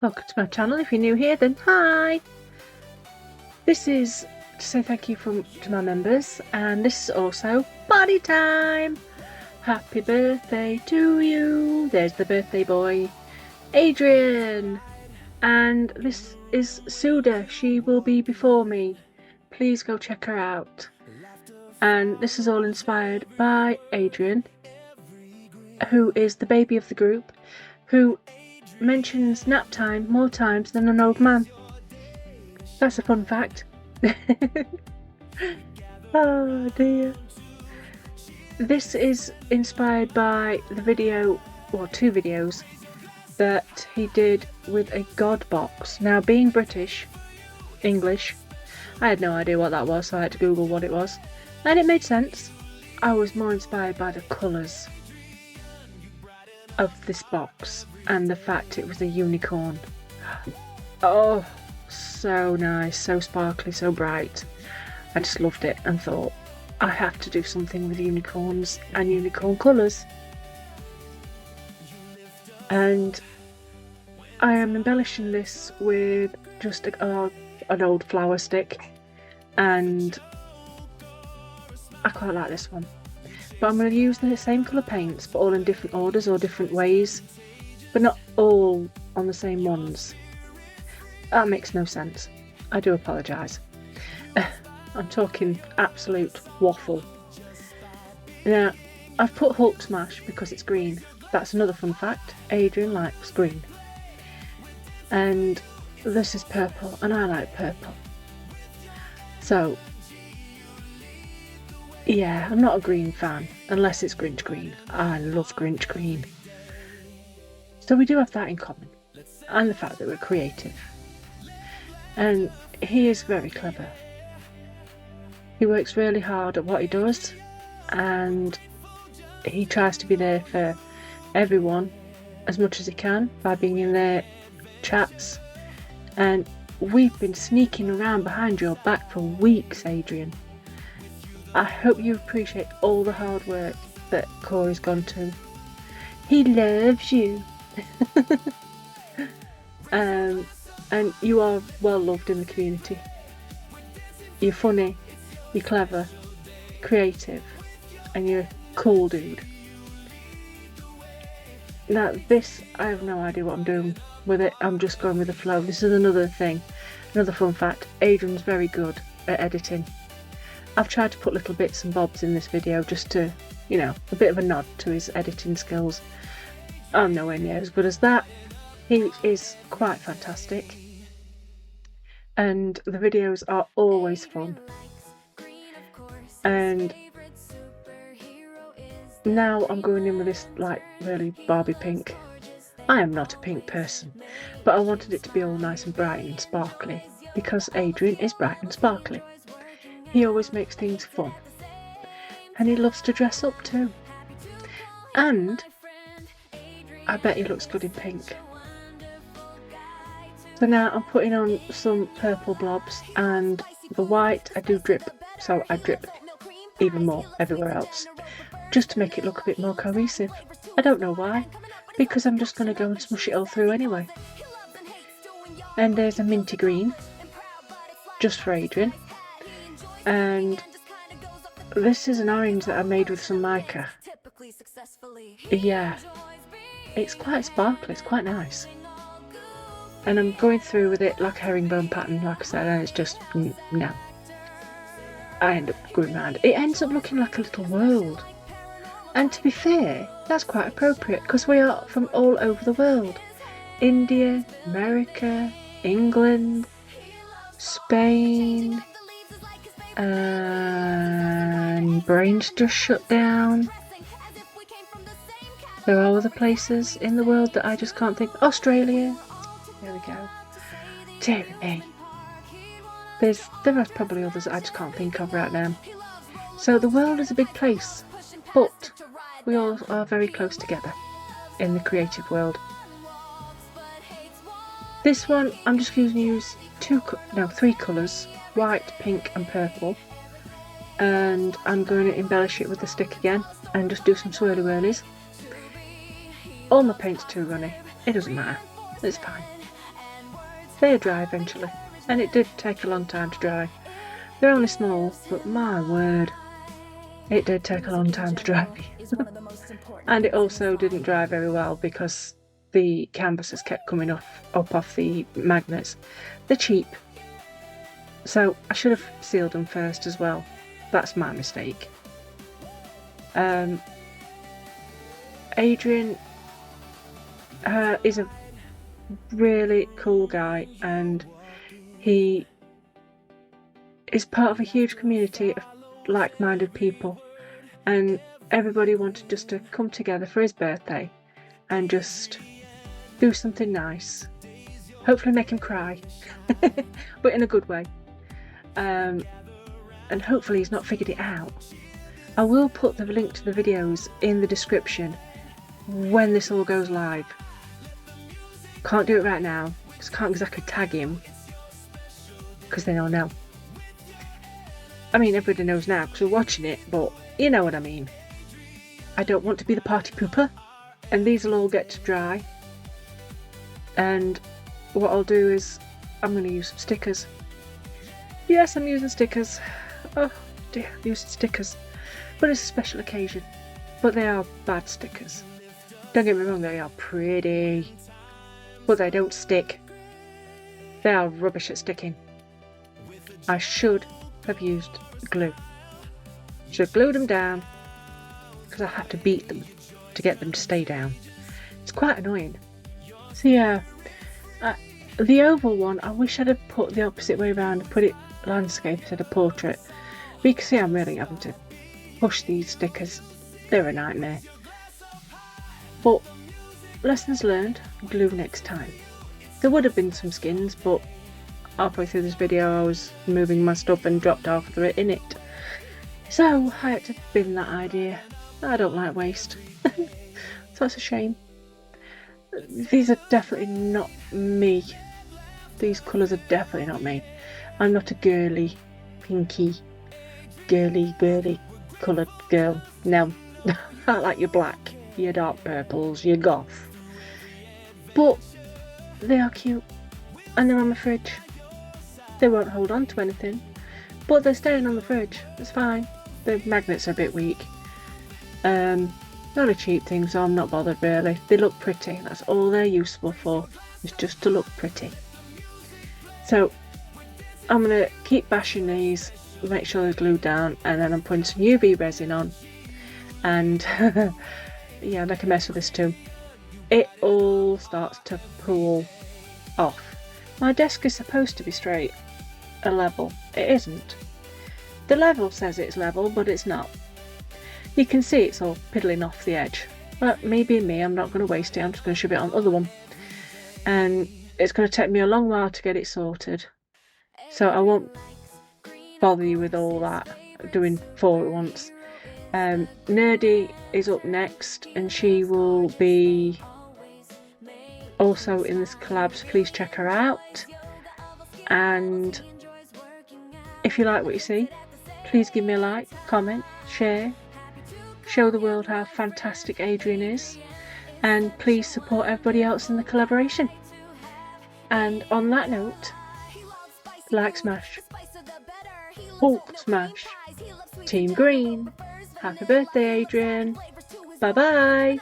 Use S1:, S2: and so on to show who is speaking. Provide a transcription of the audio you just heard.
S1: Welcome to my channel. If you're new here, then hi! This is to say thank you to my members, and this is also party time! Happy birthday to you! There's the birthday boy, Adrian! And this is Suda. She will be before me. Please go check her out. And this is all inspired by Adrian, who is the baby of the group, who mentions nap time more times than an old man. That's a fun fact. Oh dear. This is inspired by the video, or two videos, that he did with a God box. Now, being British, English, I had no idea what that was, so I had to Google what it was. And it made sense. I was more inspired by the colours of this box and the fact it was a unicorn. Oh, so nice, so sparkly, so bright. I just loved it and thought, I have to do something with unicorns and unicorn colours. And I am embellishing this with just an old flower stick, and I quite like this one. But I'm going to use the same colour paints, but all in different orders or different ways, but not all on the same ones. That makes no sense. I do apologise. I'm talking absolute waffle. Now, I've put Hulk Smash because it's green. That's another fun fact. Adrian likes green. And this is purple, and I like purple. So, yeah, I'm not a green fan, unless it's Grinch green. I love Grinch green. So we do have that in common, and the fact that we're creative. And he is very clever. He works really hard at what he does, and he tries to be there for everyone as much as he can by being in their chats. And we've been sneaking around behind your back for weeks, Adrian. I hope you appreciate all the hard work that Corey's gone to. He loves you. And you are well loved in the community. You're funny, you're clever, creative, and you're a cool dude. Now this, I have no idea what I'm doing with it. I'm just going with the flow. This is another thing, another fun fact. Adrian's very good at editing. I've tried to put little bits and bobs in this video just to, you know, a bit of a nod to his editing skills. I'm nowhere near as good as that. He is quite fantastic. And the videos are always fun. And now I'm going in with this like really Barbie pink. I am not a pink person, but I wanted it to be all nice and bright and sparkly because Adrian is bright and sparkly. He always makes things fun, and he loves to dress up too. And I bet he looks good in pink. So now I'm putting on some purple blobs, and the white I do drip, so I drip even more everywhere else, just to make it look a bit more cohesive. I don't know why, because I'm just going to go and smush it all through anyway. And there's a minty green, just for Adrian. And this is an orange that I made with some mica. Yeah, it's quite sparkly, it's quite nice. And I'm going through with it like a herringbone pattern, like I said, and it's just, no. I end up going round. It ends up looking like a little world. And to be fair, that's quite appropriate, because we are from all over the world. India, America, England, Spain, and brains just shut down. There are other places in the world that I just can't think. Australia. There we go. Dear me. There are probably others that I just can't think of right now. So the world is a big place, but we all are very close together in the creative world. This one I'm just going to use three colours, white, pink and purple. And I'm going to embellish it with the stick again and just do some swirly whirlies. All my paint's too runny. It doesn't matter. It's fine. They dry eventually, and it did take a long time to dry. They're only small, but my word, it did take a long time to dry. And it also didn't dry very well because the canvases kept coming up off the magnets. They're cheap, so I should have sealed them first as well. That's my mistake. Adrian is a really cool guy, and he is part of a huge community of like-minded people, and everybody wanted just to come together for his birthday and just do something nice, hopefully make him cry but in a good way, and hopefully he's not figured it out. I will put the link to the videos in the description when this all goes live. Can't do it right now because I can't exactly tag him because then I'll know. I mean, everybody knows now because we're watching it, but you know what I mean. I don't want to be the party pooper, and these will all get to dry, and what I'll do is I'm going to use some stickers. Yes, I'm using stickers. Oh dear, I'm using stickers, but it's a special occasion. But they are bad stickers. Don't get me wrong, they are pretty, but they don't stick. They are rubbish at sticking. I should have used glue. Should have glued them down because I had to beat them to get them to stay down. It's quite annoying. So yeah, the oval one, I wish I'd have put the opposite way around and put it landscape instead of portrait. But you can see I'm really having to push these stickers. They're a nightmare. But lessons learned, glue next time. There would have been some skins, but halfway through this video I was moving my stuff and dropped half of it in it. So I had to bin that idea. I don't like waste. So that's a shame. These are definitely not me. These colours are definitely not me. I'm not a girly, pinky, girly coloured girl. No. I like your black, your dark purples, your goth. But they are cute, and they're on my fridge. They won't hold on to anything, but they're staying on the fridge. It's fine. The magnets are a bit weak. Not a cheap thing, so I'm not bothered really. They look pretty. That's all they're useful for, is just to look pretty. So I'm gonna keep bashing these, make sure they're glued down, and then I'm putting some UV resin on, and yeah, make a mess with this too. It all starts to pull off. My desk is supposed to be straight, a level. It isn't. The level says it's level, but it's not. You can see it's all piddling off the edge. But me being me, I'm not going to waste it. I'm just going to shove it on the other one. And it's going to take me a long while to get it sorted. So I won't bother you with all that, doing 4 at once. Nerdy is up next, and she will be also in this collab, so please check her out. And if you like what you see, please give me a like, comment, share, show the world how fantastic Adrian is, and please support everybody else in the collaboration. And on that note, like smash, Hulk smash, Team Green, happy birthday Adrian, bye bye.